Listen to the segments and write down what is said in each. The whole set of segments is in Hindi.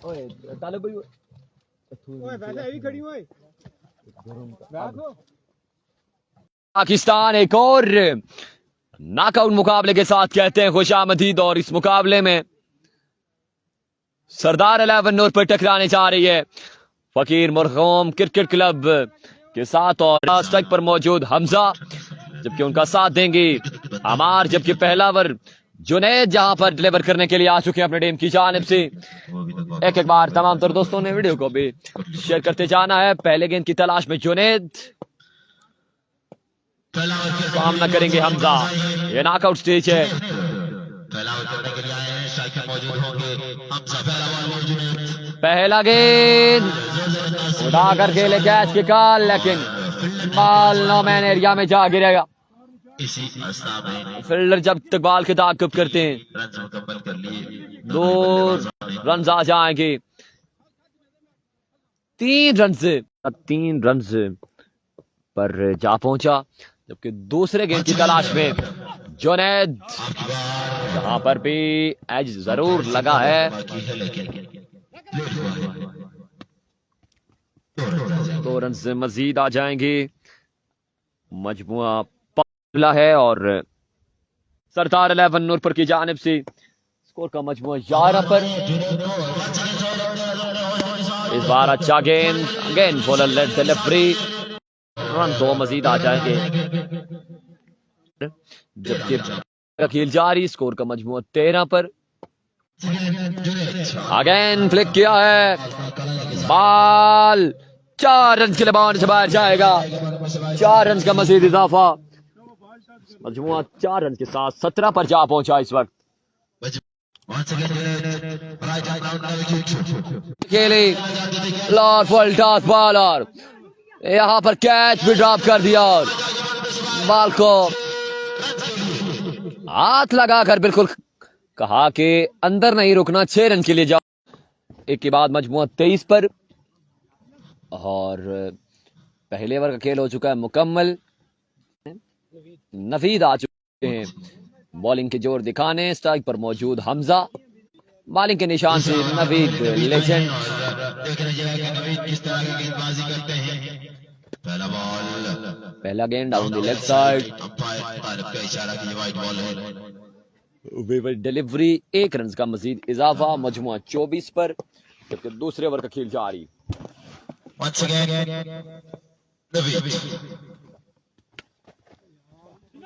ओए ताले भाई ओए वैसे ही खड़ी हुई पाकिस्तान एक और नॉकआउट मुकाबले के साथ कहते हैं खुशामदीद। और इस मुकाबले में सरदार 11 नूर पर टकराने जा रही है फकीर मरहूम क्रिकेट क्लब के साथ और स्ट्राइक पर मौजूद हमजा, जबकि उनका साथ देंगे अमार, जबकि पहला ओवर जुनैद जहां पर डिलीवर करने के लिए आ चुके हैं अपने टीम की जानिब से। एक एक बार तमाम तर दोस्तों ने वीडियो को भी शेयर करते जाना है। पहले गेंद की तलाश में जुनैद, सामना करेंगे हमजा। ये नॉकआउट स्टेज है। पहला गेंद उड़ा कर खेले कैच की कॉल, लेकिन बॉल नो मैन एरिया में जा गिरेगा। फील्डर जब तक बॉल के ताक़ुब करते हैं 2 रन आ जाएंगे। 3 रन पर जा पहुंचा, जबकि दूसरे गेंद की तलाश में जुनैद, जहां पर भी एज जरूर लगा है। 2 रन से मजीद आ जाएंगे। मजमुआ पाला है और सरदार 11 नूरपुर की जानिब से स्कोर का मजमुआ 11 पर। इस बार अच्छा गेंद, again bowler late delivery, run 2 मजीद आ जाएंगे। जबकि खेल जारी, स्कोर का मजमुआ 13 पर। अगेन फ्लिक किया है, बॉल 4 रन के लिए बाउंड से बाहर जाएगा। 4 रन का मजीद इजाफा, मजमुआ 4 रन के साथ 17 पर जा पहुंचा इस वक्त। खेले लॉर्ड फॉल्टास बॉलर, यहां पर कैच भी ड्रॉप कर दिया और बॉल को हाथ लगाकर बिल्कुल कहा कि अंदर नहीं रुकना, 6 रन के लिए जाओ। एक के बाद मजमुआ 23 पर और पहले ओवर का खेल हो चुका है मुकम्मल। नवीद आ चुके हैं बॉलिंग के जोर दिखाने। स्ट्राइक पर मौजूद हमजा, बॉलिंग के निशान से नवीद लेजेंड। पहला गेंद down the left side, delivery 1 run का मजीद इजाफा, मजमुआ 24 पर। जबकि दूसरे ओवर का खेल जारी।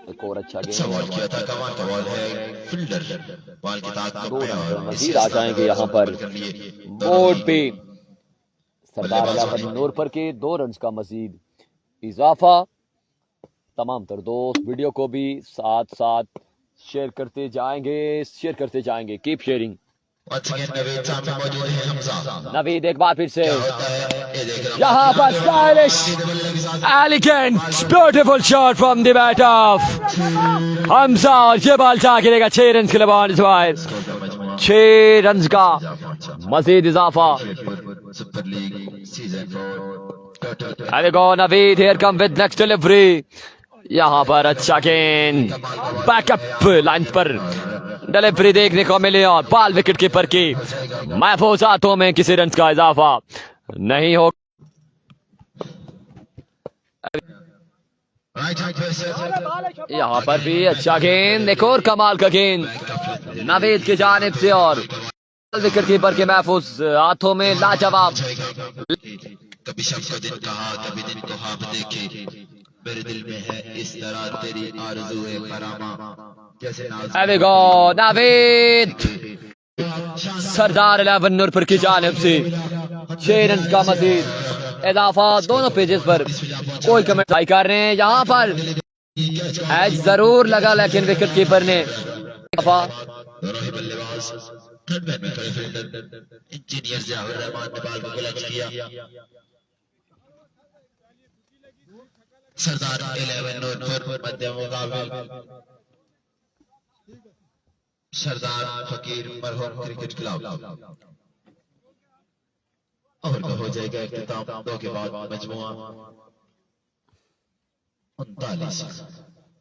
एक और अच्छा गेंद किया था, कमाल का बॉल है, फील्डर बॉल की ताकत 2 रन मजीद आ जाएंगे यहां पर बोर्ड पे। सरदार 11 नूरपुर के 2 रन का मजीद इजाफा। तमाम तर दोस्त वीडियो को भी साथ साथ शेयर करते जाएंगे। Keep sharing. नवीद एक बार फिर से यहां पर stylish elegant beautiful shot from the bat of Hamza, और ये बॉल जा गिरेगा 6 रन के लिए बाउंड से बाहर। 6 रन का मजीद इजाफा। Naveed here come with next delivery. यहां पर अच्छा गेंद, बैकअप लाइन पर डिलीवरी देखने को मिली और बॉल विकेट कीपर की महफूज हाथों में। किसी रन का इजाफा नहीं हो। यहां पर भी अच्छा गेंद, एक और कमाल का गेंद नवीद की जानिब से और विकेट कीपर के महफूज हाथों में। लाजवाब। कभी शब को दिन कहा, कभी दिन को ख्वाब देखे, मेरे दिल में है इस तरह तेरी आरज़ू है फरामा। नावेद सरदार 11 नूरपुर की जानिब से 6 रन का मजीद इजाफा। दोनों पेजेस पर कोई कमेंट नहीं कर रहे हैं। यहां पर एज जरूर लगा, लेकिन विकेट कीपर ने सरदार 11 नूरपुर मध्य मुकाबले सरदार फकीर मरहूम क्रिकेट क्लब। ओवर का हो जाएगा इख्तिताम 2 के बाद मजमुआ 39।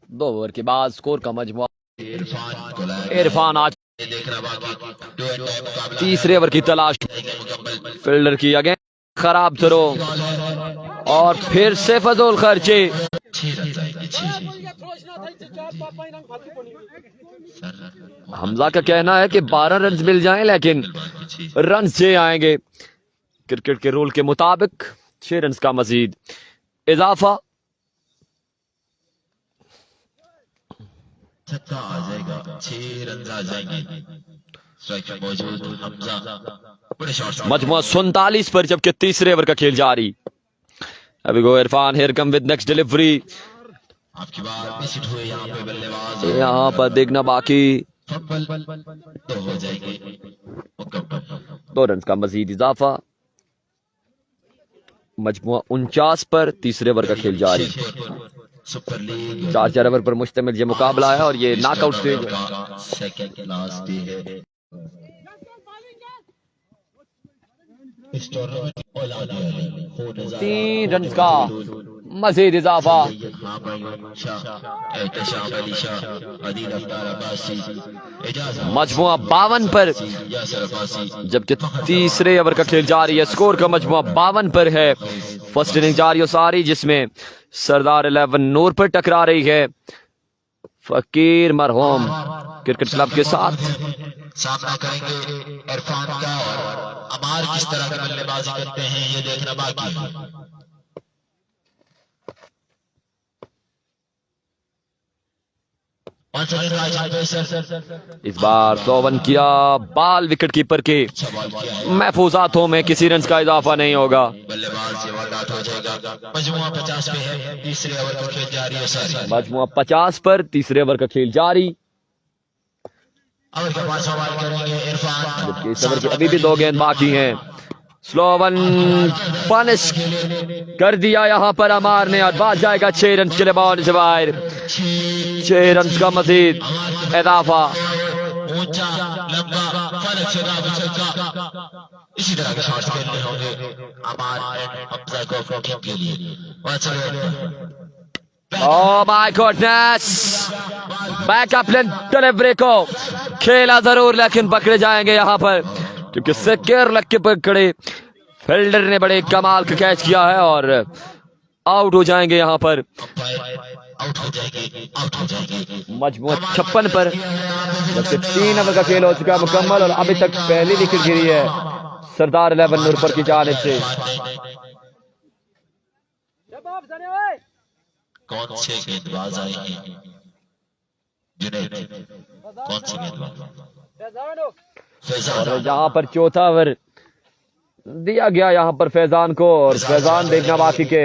2 ओवर के बाद स्कोर का मजमुआ इरफान आज तीसरे ओवर की तलाश, फील्डर की अगेन खराब थ्रो और फिर से फजूल खर्चे। हमजा का कहना है कि 12 रन मिल जाएं लेकिन रन से आएंगे। क्रिकेट के रूल के मुताबिक 6 रन का मजीद इजाफा। छक्का आ जाएगा, 6 रन आ जाएंगे। स्ट्राइक पे मौजूद हमजा, बड़े शॉट्स, मजमुआ 47 पर, जबकि तीसरे ओवर का खेल जारी। अभी go Irfan, here come with next delivery. आपकी बात मिस हिट हुए यहाँ पे बल्लेबाज, यहाँ पर देखना बाकी, फंबल तो हो जाएंगे। 2 रन का मजीद इजाफा। मजमुआ 49 पर, तीसरे ओवर का खेल जारी। सुपर लीग 4 ओवर पर मुश्तमिल ये मुकाबला है और ये नॉकआउट स्टेज है। सेकंड लास्ट डे है इस टूर्नामेंट। 3 रन का मजीद इजाफा। मजमुआ 52 पर, जबकि तीसरे ओवर का खेल जारी है। स्कोर का मजमुआ 52 पर है। फर्स्ट इनिंग जारी और सारी, जिसमें सरदार 11 नूर पर टकरा रही है फकीर मरहूम क्रिकेट क्लब के साथ। सामना करेंगे इरफान का, और अमार किस तरह की बल्लेबाजी करते हैं ये देखना बाकी है। इस बार 100 किया, बाल विकेट कीपर के महफूज हाथों में, किसी रन का इजाफा नहीं होगा। बल्लेबाज हो जाएगा। मजमुआ 50 पे है, तीसरे ओवर का खेल जारी है सारी। मजमुआ 50 पर, तीसरे ओवर का खेल जारी। ओवर के 5 सवाल करेंगे इरफान, जबकि इस ओवर के अभी भी 2 गेंद बाकी हैं। स्लो वन पनिश कर दिया यहाँ पर अमार ने, और बात जाएगा 6 रन के लिए बॉल से बाहर। 6 रन का मजीद इजाफा। ऊंचा लंबा फलक से इसी तरह के शॉट्स खेलने होंगे अमार एंड हमजा को टीम के लिए। Oh my goodness! Backup delivery को खेला जरूर, लेकिन पकड़े जाएंगे यहाँ पर, क्योंकि सिक्योर लग के पकड़े। फील्डर ने बड़े कमाल का कैच किया है और आउट हो जाएंगे यहाँ पर। मजमुआ 56 पर, जबकि 3 ओवर का खेल हो चुका है मुकम्मल, और अभी तक पहली विकेट गिरी है सरदार 11 नूरपुर की जानिब से। कौन से गेंदबाज आए हैं जुनैद? कौन से गेंदबाज? और जहां पर चौथा ओवर दिया गया यहाँ पर फैजान को, और फैजान देखना बाकी के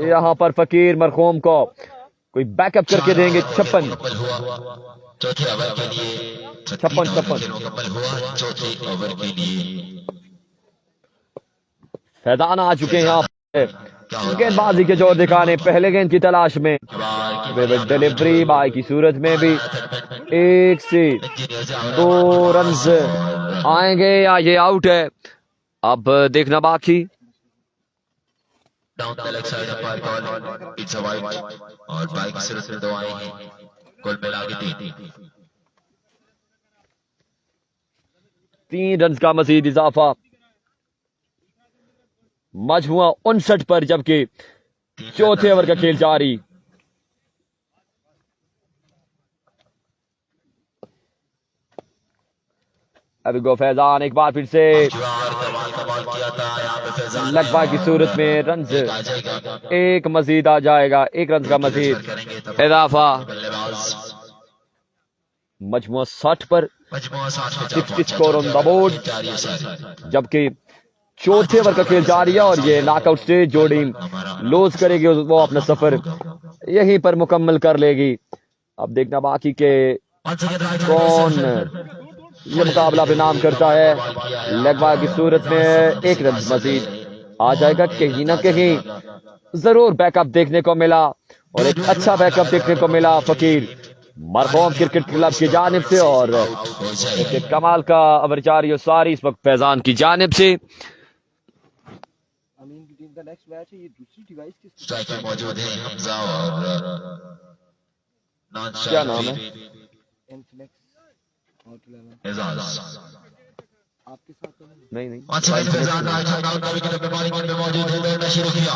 यहाँ पर फकीर मरहूम को कोई बैकअप करके देंगे। 56 चौथे ओवर के लिए 56 मुकम्मल हुआ। चौथे ओवर के लिए फैजान आ चुके हैं यहाँ पर गेंदबाजी के जोर दिखाने, पहले गेंद की तलाश में। डिलीवरी बाई की सूरत में भी 1 से 2 रन आएंगे या ये आउट है, अब देखना बाकी। डाउन द लेग साइड अपार बॉल, इट्स अ वाइड, और बाइक की सूरत में 2 आए हैं, कुल मिला के 3 रन का मजीद इजाफा। मजमुआ 59 पर, जबकि चौथे ओवर का खेल जारी। अभी गो फैजान एक बार फिर से लगवा की सूरत में रन, एक मजीद आ जाएगा, 1 रन का मजीद इजाफा। मजमुआ 60 पर, 60 स्कोर ऑन द बोर्ड, जबकि चौथे ओवर का खेल जारी है और ये नॉकआउट स्टेज जो टीम लूज करेगी वो अपना सफर यहीं पर मुकम्मल कर लेगी। अब देखना बाकी के कौन ये मुकाबला नाम करता है। लगवा की सूरत में 1 रन मजीद आ जाएगा। कहीं ना कहीं जरूर बैकअप देखने को मिला, और एक अच्छा बैकअप देखने को मिला फकीर मरहूम क्रिकेट क्लब की जानिब से, और एक कमाल का ओवर जारी और सारी इस वक्त फैजान की जानिब से। नेक्स्ट मैच है, ये दूसरी डिवाइस की स्ट्राइक में मौजूद है हमजा, और क्या नाम है? आउट 11 एजाज आपके साथ तो नहीं। नहीं नहीं अच्छा फैजान का अच्छा डाउन कभी की तरफ बॉलिंग में मौजूद है, दौड़ना शुरू किया,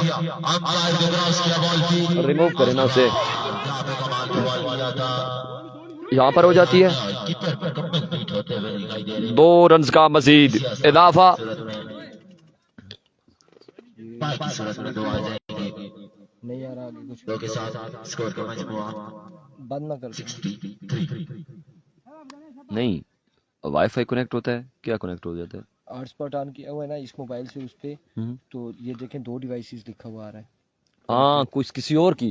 अंपायर ने क्रॉस किया बॉल की, रिमूव करें ना उसे, यहां पे कमाल की बॉल किया था, यहाँ पर हो जाती है। कीपर पर कपल बीट होते हुए दिखाई दे रहे 2 रन का मजीद इजाफा। पाई की सूरत में 2 आ जाएंगे, नहीं यार आगे कुछ 2 के साथ स्कोर का मजमुआ बंद ना कर 63। नहीं वाईफाई कनेक्ट होता है, क्या कनेक्ट हो जाता है? हॉटस्पॉट ऑन किया हुआ है ना इस मोबाइल से उस पे, तो ये देखें 2 डिवाइसेस लिखा हुआ आ रहा है। हाँ कुछ किसी और की।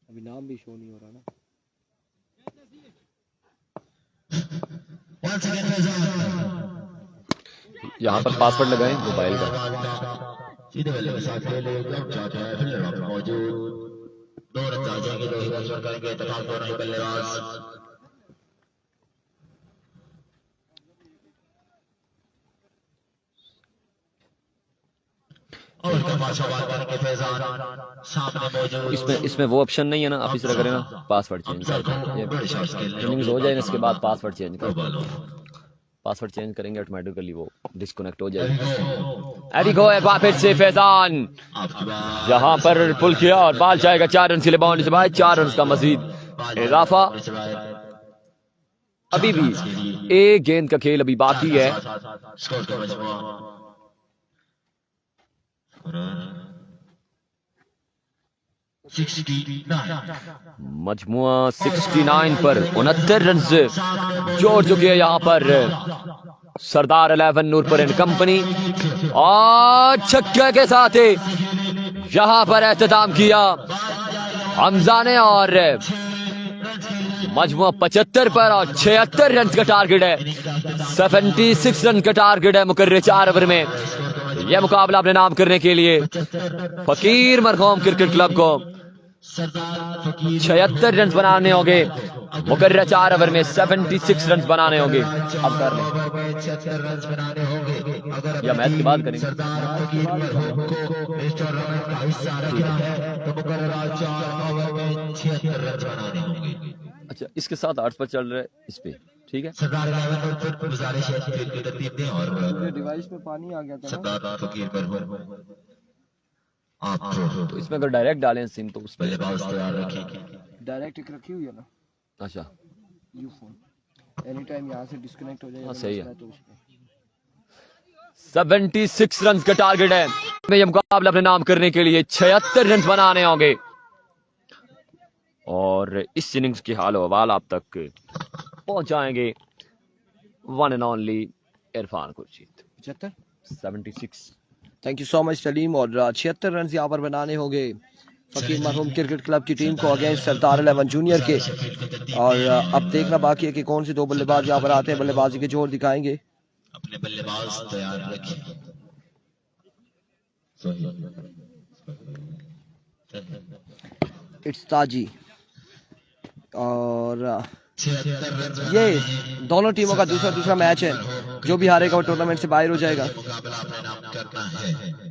अभी नाम भी शो नहीं हो रहा ना। Once again फैजान यहाँ पर पासवर्ड लगाएं मोबाइल का। सीधे बल्ले के साथ खेले, ग्राउंड चाहते हैं, फील्डर वहां पे मौजूद, 2 रन आ जाएंगे, 2 ही रन करेंगे, इत्तेफाक दोनों ही बल्लेबाज। और का पाछा बाल करेंगे फैजान, सामने मौजूद इसमें वो ऑप्शन नहीं है ना, आप इस तरह करें ना, पासवर्ड चेंज कर दें, ये बड़े शॉट्स खेलने इनिंग्स हो जाए इसके बाद पासवर्ड चेंज कर दें। बालों पासवर्ड चेंज करेंगे ऑटोमेटिकली वो डिस्कनेक्ट हो जाएगा। एरिको एक बार फिर से फैजान आपकी बात यहाँ पर पुल किया और बाल जाएगा 4 रन के लिए, बाउंड्री से बाहर 4 रन का मजीद इजाफा। अभी भी एक गेंद का खेल अभी बाकी है। स्कोर का मजमुआ मजमुआ 69 पर 69 रन से जोड़ चुके हैं यहाँ पर सरदार 11 नूरपुर एंड कंपनी, और छक्के के साथ ही यहाँ पर एहतमाम किया हमजा ने, और मजमुआ 75 पर और 76 रन का टारगेट है, 76 रन का टारगेट है मुकर्रर 4 ओवर में। यह मुकाबला अपने नाम करने के लिए फकीर मरहूम क्रिकेट क्लब को 76 रन बनाने होंगे, मुकर्रर 4 ओवर में 76 रन बनाने होंगे। अब कर लें 76 रन बनाने होंगे, अगर या मैच के बाद करेंगे। सरदार फकीर मरहूम को इस टूर्नामेंट का हिस्सा रखना है तो मुकर्रर 4 ओवर में 76 रन बनाने होंगे। अच्छा इसके साथ 8 पर चल रहा है इस पे, ठीक है। सरदार 11 नूरपुर गुजारिश है खेल की तरतीब दें और मेरे डिवाइस में पानी आ गया था ना। सरदार फकीर मरहूम आप तो इसमें अगर डायरेक्ट डालें सिम तो उस पे बल्लेबाज तैयार रखेंगे। डायरेक्ट एक रखी हुई है ना अच्छा यू फोन, एनी टाइम यहाँ से डिस्कनेक्ट हो जाएगा। हाँ, सही है। तो उस पे 76 रन का टारगेट है। में ये मुकाबला अपने नाम करने के लिए 76 रन बनाने होंगे, और इस इनिंग्स की हाल अहवाल आप तक पहुंचाएंगे one and only Irfan Khurshid. 76। Thank you so much Salim. और 76 रन यहाँ पर बनाने होंगे फकीर मरहूम क्रिकेट क्लब की टीम को अगेंस्ट सरदार 11 जूनियर के। और अब देखना बाकी है कि कौन से 2 बल्लेबाज यहाँ पर आते हैं, बल्लेबाजी के जोर दिखाएंगे। अपने बल्लेबाज तैयार रखें। इट्स ताजी, और ये दोनों टीमों का दूसरा मैच है। जो भी हारेगा वो टूर्नामेंट से बाहर हो जाएगा, मुकाबला अपने नाम करना है।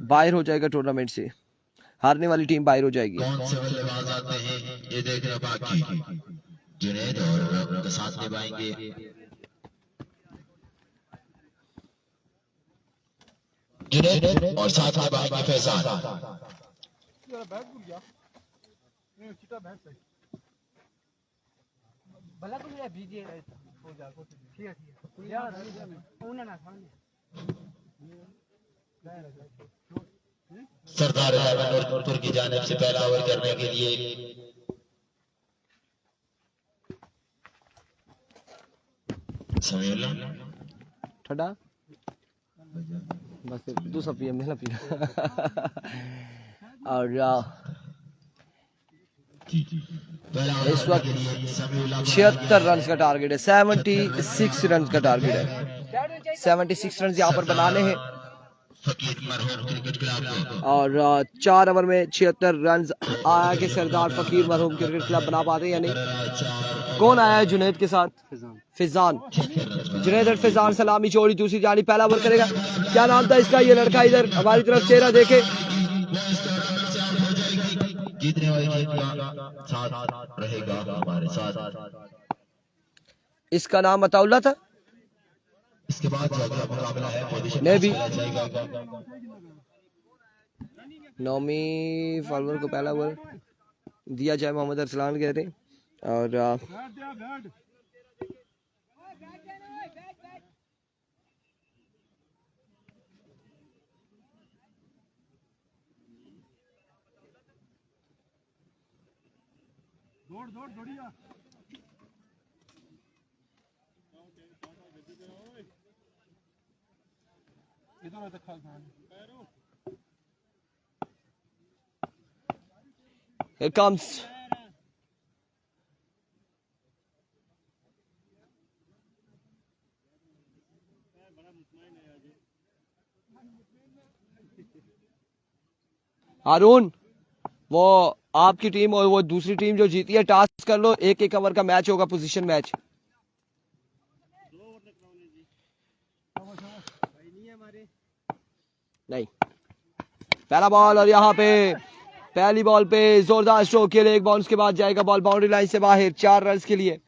बाहर हो जाएगा टूर्नामेंट से, हारने वाली टीम बाहर हो जाएगी। कौन से बल्लेबाज आते हैं ये देखना बाकी। जुनैद और उनके साथ निभाएंगे जुनैद और साथ निभाएंगे फैजान। सरदार 11 नूरपुर की जानिब से पहला ओवर करने के लिए समीउल्लाह ठंडा बस दूसरा पीएम नहीं ना पीना। और इस वक्त 76 रन का टारगेट है, 76 रन का टारगेट है। 76 रन यहाँ पर बनाने हैं, फकीर मरहूम क्रिकेट क्लब को। और 4 ओवर में 76 रन आया कि सरदार फकीर मरहूम क्रिकेट क्लब बना पाते हैं या नहीं। कौन आया है जुनैद के साथ? फिजान। जुनैद और फिजान सलामी चोरी दूसरी जानी, पहला ओवर करेगा। क्या नाम था इसका? ये लड़का इधर हमारी तरफ चेहरा देखे। जीतने वाली टीम का साथ रहेगा हमारे साथ। इसका नाम अताउल्ला था। इसके बाद जो अगला मुकाबला है पोजीशन ने भी जाएगा। नौमी फरवरी को पहला ओवर दिया जाए मोहम्मद अरसलान कह रहे हैं। और here comes हारून। वो आपकी टीम और वो दूसरी टीम जो जीती है टास्क कर लो, एक एक ओवर का मैच होगा, पोजीशन मैच। नहीं, पहला बॉल और यहाँ पे पहली बॉल पे जोरदार स्ट्रोक के लिए एक बाउंस के बाद जाएगा बॉल बाउंड्री लाइन से बाहर 4 रन के लिए।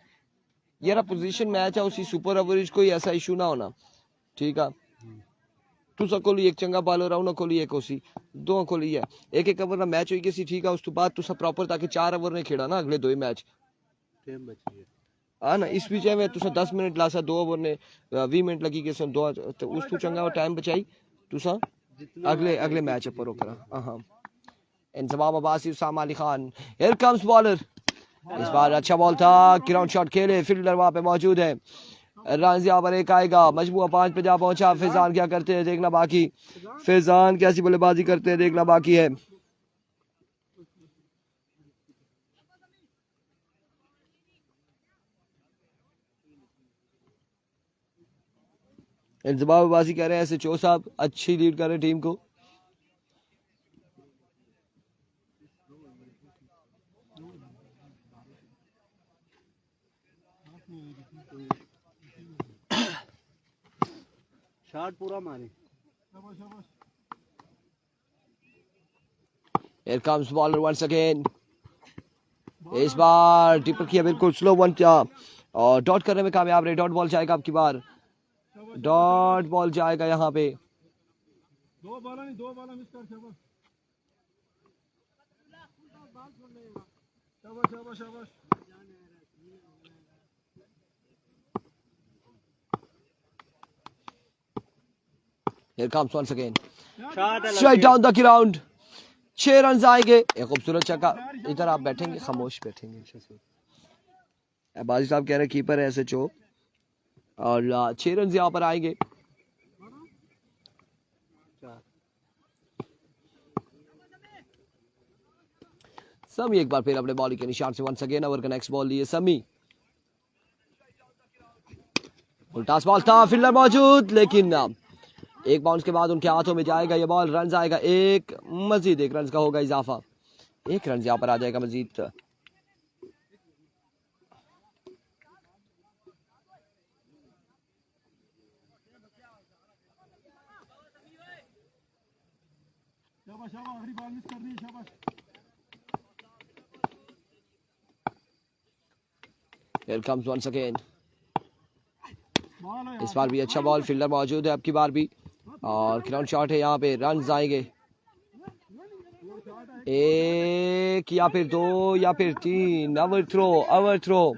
ये रहा पोजीशन मैच है, उसी सुपर ओवरेज कोई ऐसा इशू ना होना, ठीक है। तुसा कोली एक चंगा बॉलर आउना कोली एक उसी दो कोली है, एक एक ओवर का मैच हुई किसी, ठीक है। उस तो बाद तुसा प्रॉपर ताकि 4 ओवर ने खेड़ा ना अगले 2 मैच हाँ ना। इस बीच में तुसा 10 मिनट लासा 2 ओवर ने 20 मिनट लगी के सन 2 तो उस तो चंगा टाइम बचाई तुसा अगले मैच पर करा। हाँ इंतजाम Abbasi Usama Ali Khan. Here comes bowler, इस बार अच्छा बॉल था, ग्राउंड शॉट खेले, फील्डर वहां पे मौजूद है। रन यहाँ पर एक आएगा, मजबूआ 5 पे जा पहुंचा। फैजान क्या करते हैं देखना बाकी, फैजान कैसी बल्लेबाजी करते हैं देखना बाकी है। जवाबबाजी कह रहे हैं ऐसे चो साहब, अच्छी लीड कर रहे हैं टीम को। शॉट पूरा मारे। Here comes bowler once again. इस बार टिपर किया बिल्कुल स्लो वन किया और डॉट करने में कामयाब रहे। डॉट बॉल जाएगा आपकी बार, डॉट बॉल जाएगा यहाँ पे। 2 बॉल मिस कर। शाबाश। Here comes once again. Straight down the ground. 6 run आएंगे। एक खूबसूरत छक्का। इधर आप बैठेंगे, खामोश बैठेंगे। बाजी साहब कह रहे कीपर है ऐसे चो और 6 रन यहाँ पर आएंगे। समी एक बार फिर अपने बॉलिंग के निशान से वंस अगेन ओवर का नेक्स्ट बॉल लिए समी। उल्टा बॉल था, फील्डर मौजूद, लेकिन एक बाउंस के बाद उनके हाथों में जाएगा ये बॉल। रन आएगा एक, मजीद 1 रन का होगा इजाफा। 1 रन यहाँ पर आ जाएगा मजीद। आखिरी बॉल मिस कर दी। शाबाश। Here comes once again. इस बार भी अच्छा बॉल, फील्डर मौजूद है आपकी बार भी और ग्राउंड शॉट है यहाँ पे। रन आएंगे 1 या फिर 2 या फिर 3। Overthrow.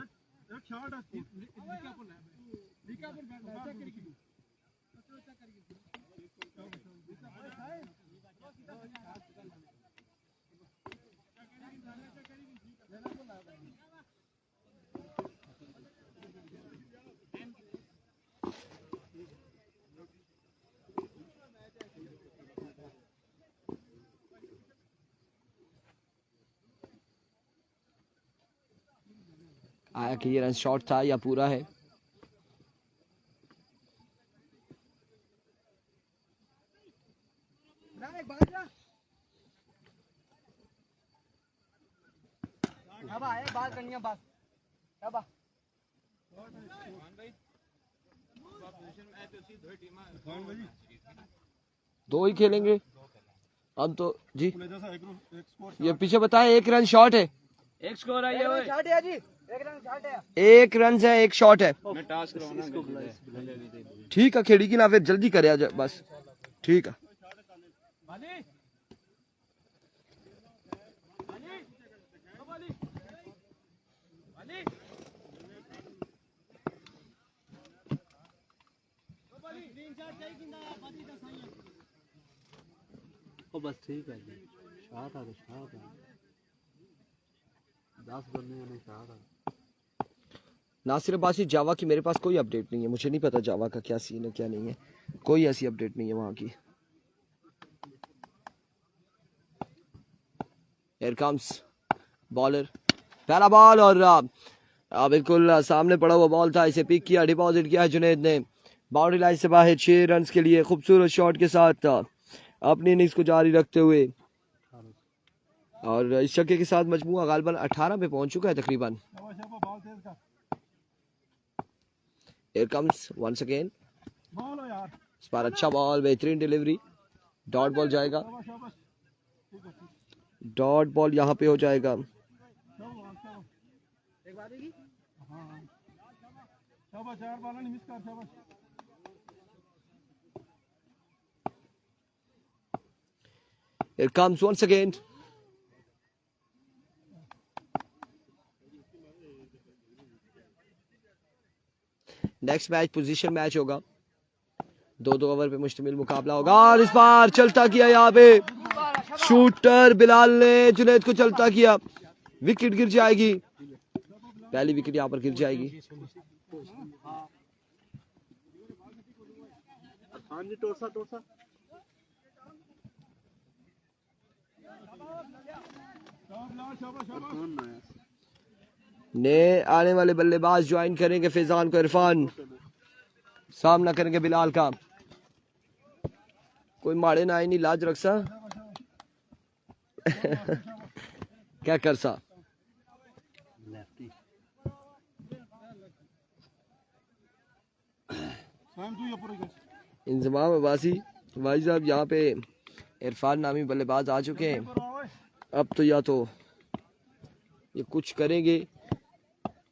आया कि ये रन शॉट था या पूरा है। दो ही खेलेंगे हम तो जी जैसा एक स्कोर ये पीछे बताएं, 1 रन शॉट है, एक स्कोर आई है एक रन है, 1 शॉट है। ठीक है खेड़ी की ना, फिर जल्दी करे आज बस, ठीक है। बस ठीक है जी, शाह था तो शाह था, 10 बनने में शाह था। नासिर अब्बासी, जावा की मेरे पास कोई अपडेट नहीं है, मुझे नहीं पता जावा का क्या सीन है क्या नहीं है, कोई ऐसी अपडेट नहीं है वहां की। Here comes बॉलर, पहला बॉल और बिल्कुल सामने पड़ा हुआ बॉल था, इसे पिक किया, डिपॉजिट किया जुनैद ने बाउंड्री लाइन से बाहर 6 रन के लिए खूबसूरत शॉट के साथ अपनी इनिंग्स को जारी रखते हुए। और इस छक्के के साथ मजमूआ गालबन 18 पे पहुंच चुका है तकरीबन। शाबाश शाबाश, बॉल तेज कर, Here comes once again, ball हो यार, इस बार अच्छा बॉल, बेहतरीन डिलीवरी, डॉट बॉल जाएगा, शाबाश शाबाश, डॉट बॉल यहाँ पे हो जाएगा। शाबाश, हाँ शाबाश, 4 बॉल नहीं मिस कर, शाबाश। Here comes once again, next match position match होगा, 2-2 ओवर पे मुश्तमिल मुकाबला होगा और इस बार चलता किया यहाँ पे शूटर बिलाल ने जुनैद को चलता किया, विकेट गिर जाएगी, पहली विकेट यहाँ पर गिर जाएगी। हाँ जी, टोसा टोसा शाबाश शाबाश शाबाश, ने आने वाले बल्लेबाज ज्वाइन करेंगे फैजान को, इरफान सामना करेंगे बिलाल का, कोई माड़े ना आई नहीं लाज रखसा क्या कर सा। लेफ्टी स्वयं तू ये पूरी कर, इंजमाम अब्बासी भाई साहब, यहाँ पे इरफान नामी बल्लेबाज आ चुके हैं, अब तो या तो ये कुछ करेंगे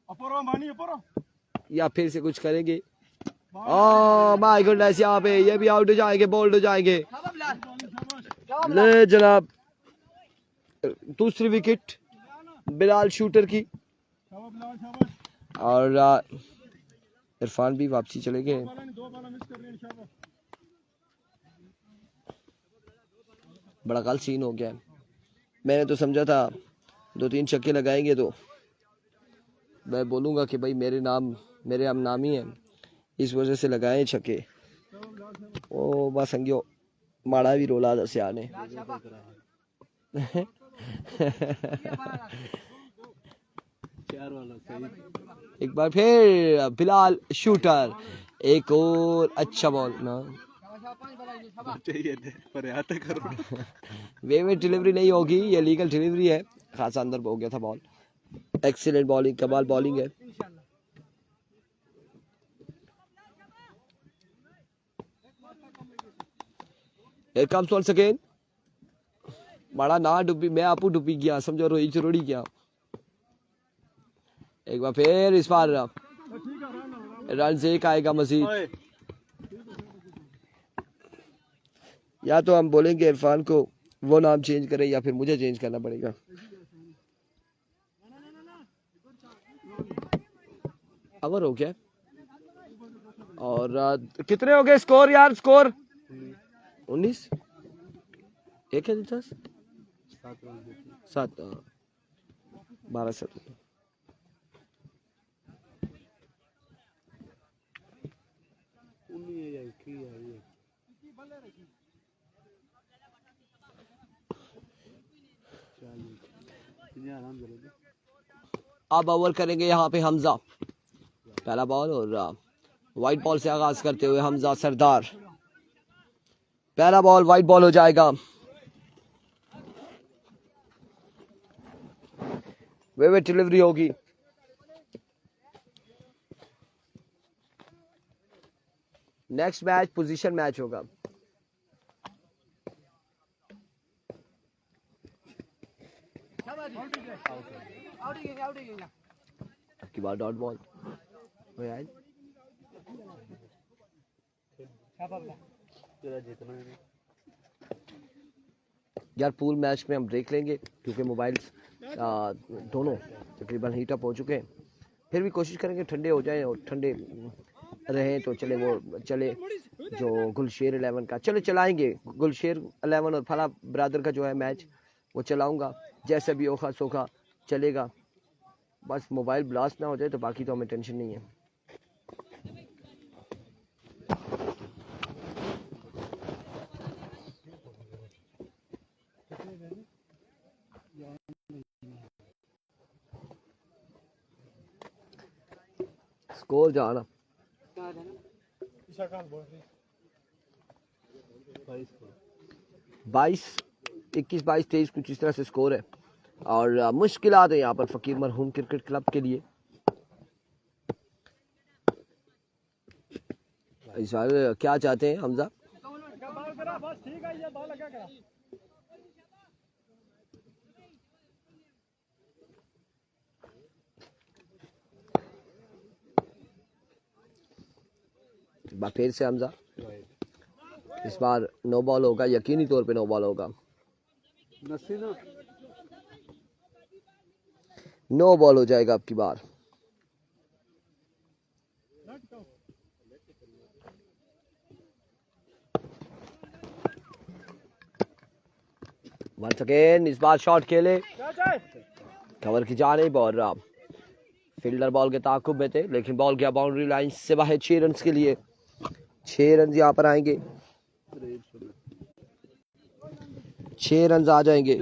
अपोरो मानी अपोरो, या फिर से कुछ करेंगे। ओह माय गुडनेस, यहाँ पे ये भी आउट हो जाएंगे, बोल्ड हो जाएंगे। ले जनाब, दूसरी विकेट बिलाल शूटर की, शाबाश बिलाल शाबाश, और इरफान भी वापसी चले गए। 2 बॉल मिस कर रही है, शाबाश। बड़ा गलत सीन हो गया है, मैंने तो समझा था 2-3 छक्के लगाएंगे तो मैं बोलूंगा कि भाई मेरे हम नामी है, इस वजह से लगाए छक्के। ओ बस संगियो माड़ा भी रोला दस आने चार वाला सही। एक बार फिर बिलाल शूटर, एक और अच्छा बॉल ना चाहिए थे पर याद करो। वे डिलीवरी नहीं होगी, ये लीगल डिलीवरी है, खासा अंदर हो गया था बॉल। एक्सीलेंट बॉलिंग, कमाल बॉलिंग है। Here comes once again, बड़ा ना डूबी, मैं आपू डूबी गया समझो, रोई चुरोड़ी गया। एक बार फिर इस बार रन से एक आएगा मजीद, या तो हम बोलेंगे इरफान को वो नाम चेंज करें या फिर मुझे चेंज करना पड़ेगा। ओवर हो गया और कितने हो गए स्कोर यार, स्कोर 19, 1 है 10 7 12 7। अब ओवर करेंगे यहाँ पे हमजा, पहला बॉल और वाइट बॉल से आगाज करते हुए हमजा सरदार, पहला बॉल वाइट बॉल हो जाएगा। वे डिलीवरी होगी, नेक्स्ट मैच पोजीशन मैच होगा। की बार डॉट बॉल तेरा जीतना है। यार पूल मैच में हम ब्रेक लेंगे क्योंकि मोबाइल दोनों तकरीबन हीट अप हो चुके हैं। फिर भी कोशिश करेंगे ठंडे हो जाए और ठंडे रहें तो चले वो चले जो गुलशेर 11 का चले चलाएंगे। गुलशेर 11 और फला ब्रदर का जो है मैच वो चलाऊंगा, जैसे भी ओखा सोखा चलेगा। बस मोबाइल ब्लास्ट ना हो जाए तो बाकी तो हमें टेंशन नहीं है। स्कोर जाना 21-22 कुछ इस तरह से स्कोर है। और मुश्किलात है यहाँ पर फकीर मरहूम क्रिकेट क्लब के लिए। इस बार क्या चाहते हैं हमजा? फिर से हमजा, इस बार नो बॉल होगा, यकीनी तौर पे नो बॉल होगा। नो बॉल हो जाएगा अब की बार। वंस अगेन इस बार शॉट खेले, कवर की जानिब और फील्डर बॉल के ताकुब में थे, लेकिन बॉल गया बाउंड्री लाइन से बाहर। 6 रन के लिए 6 रन यहाँ पर आएंगे, 6 रन आ जाएंगे।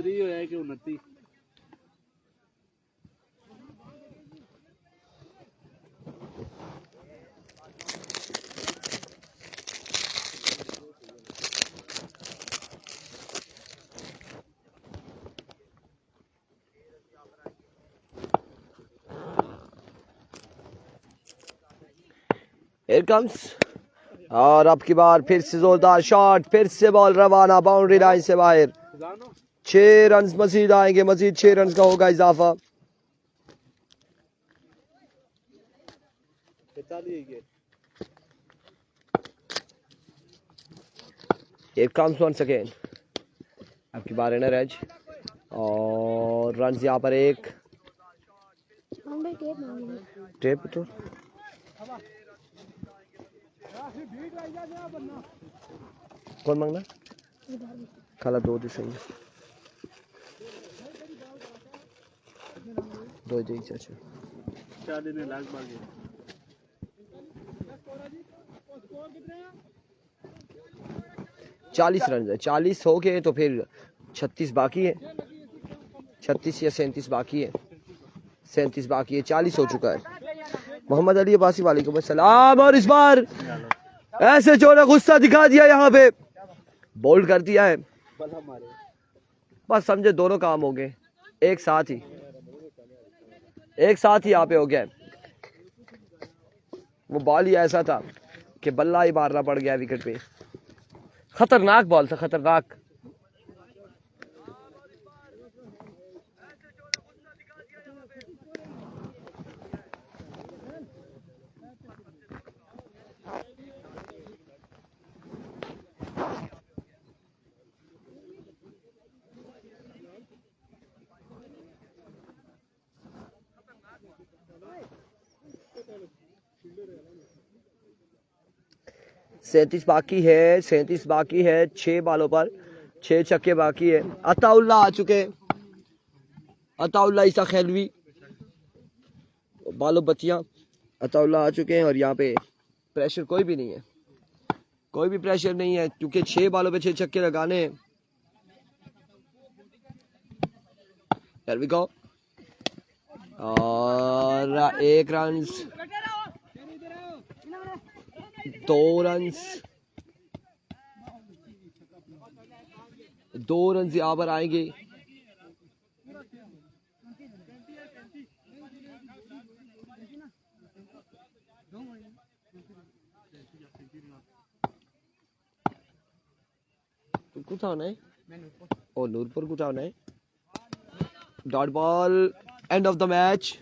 Here comes और अब की बार फिर से जोरदार शॉट, फिर से बॉल रवाना बाउंड्री लाइन से बाहर। 6 रन मजीद आएंगे, मजीद 6 रन का होगा इजाफा। Here comes once again, अब की बार इनर एज और रन यहाँ पर एक टेप तो कौन मांगना खाला 2 दी सही 2 दी चाचा 40 रन है, 40 हो गए तो फिर 36 बाकी है, 36 या 37 बाकी है, 37 बाकी है, 40 हो चुका है। मोहम्मद अली अब्बासी वालेकुम अस्सलाम। और इस बार ऐसे चोरा गुस्सा दिखा दिया, यहाँ पे बोल्ड कर दिया है, बस समझे दोनों काम हो गए एक साथ ही यहाँ पे हो गया। वो बॉल ही ऐसा था कि बल्ला ही मारना पड़ गया विकेट पे। खतरनाक बॉल था, खतरनाक। सैंतीस बाकी है 6 बालों पर 6 छक्के बाकी है। अताउल्ला आ चुके, अताउल्ला ईसा खेलवी बालो बतिया अताउल्ला आ चुके हैं। और यहाँ पे प्रेशर कोई भी नहीं है, कोई भी प्रेशर नहीं है क्योंकि 6 बालों पे 6 छक्के लगाने हैं। Here we go। और 1 रन 2 रन 2 रन यहाँ पर आएंगे। कुछ आना है और नूरपुर कुछ आना है। Dot ball, end of the match.